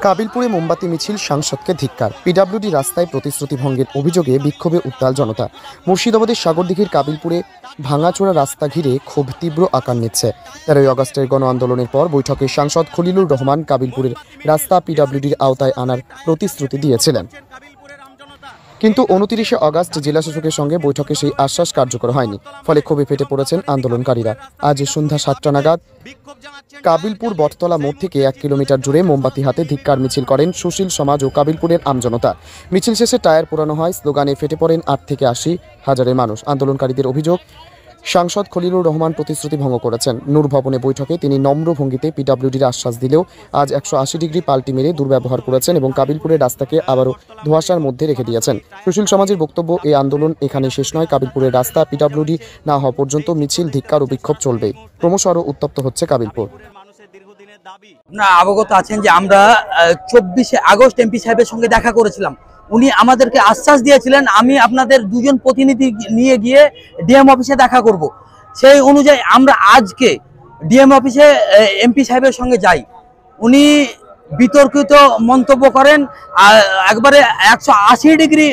কাবিলপুরে মোমবাতি মিছিল, সাংসদকে ধিক্কার। পিডব্লিউডি রাস্তায় প্রতিশ্রুতি ভঙ্গের অভিযোগে বিক্ষোভে উত্তাল জনতা। মুর্শিদাবাদের সাগরদিঘির কাবিলপুরে ভাঙাচোরা রাস্তা ঘিরে ক্ষোভ তীব্র আকার নিচ্ছে। 13 আগস্টের গণ আন্দোলনের পর বৈঠকে সাংসদ খলিলুর রহমান কাবিলপুরের রাস্তা পিডব্লিউডির আওতায় আনার প্রতিশ্রুতি দিয়েছিলেন, কিন্তু 29 আগস্ট জেলাশাসকের সঙ্গে বৈঠকে সেই আশ্বাস কার্যকর হয়নি। ফলে ক্ষোভে ফেটে পড়েছেন আন্দোলনকারীরা। আজ সন্ধ্যা 7টা নাগাদ কাবিলপুর বটতলা মোড় থেকে 1 কিলোমিটার জুড়ে মোমবাতি হাতে ধিক্কার মিছিল করেন সুশীল সমাজ ও কাবিলপুরের আমজনতা। মিছিল শেষে টায়ার পোড়ানো হয়, স্লোগানে ফেটে পড়েন 8 থেকে 80 হাজারের মানুষ। আন্দোলনকারীদের অভিযোগ, সাংসদ খলিলুর রহমান প্রতিশ্রুতি ভঙ্গ করেছেন। নূর ভবনে বৈঠকে তিনি নম্র ভঙ্গিতে পিডব্লিউডির আশ্বাস দিলেও আজ 180 ডিগ্রি পাল্টি মেরে দুর্ব্যবহার করেছেন এবং কাবিলপুরের রাস্তাকে আবারও ধোঁয়াশার মধ্যে রেখে দিয়েছেন। সুশীল সমাজের বক্তব্য, এই আন্দোলন এখানে শেষ নয়। কাবিলপুরের রাস্তা পিডব্লিউডি না হওয়া পর্যন্ত মিছিল, ধিক্কার ও বিক্ষোভ চলবে। ক্রমশ আরও উত্তপ্ত হচ্ছে কাবিলপুর। আপনারা অবগত আছেন যে আমরা 24 আগস্ট এমপি সাহেবের সঙ্গে দেখা করেছিলাম। উনি আমাদেরকে আশ্বাস দিয়েছিলেন আমি আপনাদের দুজন প্রতিনিধি নিয়ে গিয়ে ডিএম অফিসে দেখা করব। সেই অনুযায়ী আমরা আজকে ডিএম অফিসে এমপি সাহেবের সঙ্গে যাই। উনি বিতর্কিত মন্তব্য করেন, একবারে 180 ডিগ্রি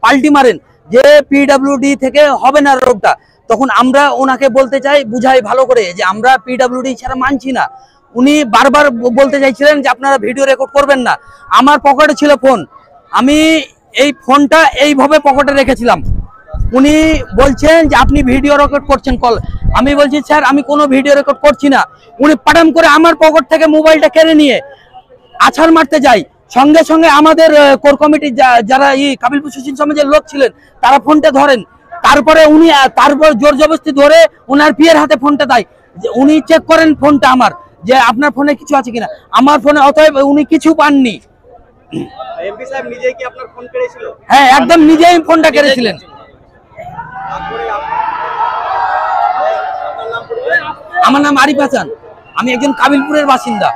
পাল্টি মারেন যে পিডব্লিউডি থেকে হবে না রোডটা। তখন আমরা ওনাকে বলতে চাই, বুঝাই ভালো করে যে আমরা পিডব্লিউডি ছাড়া মানছি না। উনি বারবার বলতে চাইছিলেন যে আপনারা ভিডিও রেকর্ড করবেন না। আমার পকেটে ছিল ফোন, আমি এই ফোনটা এইভাবে পকেটে রেখেছিলাম। উনি বলছেন যে আপনি ভিডিও রেকর্ড করছেন কল। আমি বলছি স্যার আমি কোনো ভিডিও রেকর্ড করছি না। উনি পাটাম করে আমার পকেট থেকে মোবাইলটা কেড়ে নিয়ে আছাড় মারতে যায়। সঙ্গে সঙ্গে আমাদের কোর কমিটির যারা কাবিলপুর সুশীল সমাজের লোক ছিলেন তারা ফোনটা ধরেন। তারপরে উনি তারপর জোর জবরদস্তি ধরে ওনার পিয়ের হাতে ফোনটা দেয়। উনি চেক করেন ফোনটা আমার, যে আপনার ফোনে কিছু আছে কিনা। আমার ফোনে অতএব উনি কিছু পাননি। এমপি সাহেব নিজেই কি আপনার ফোন কেড়েছিল? হ্যাঁ, একদম নিজেই ফোনটা কেড়েছিলেন। আমার নাম আরিফ হাসান, আমি একজন কাবিলপুরের বাসিন্দা।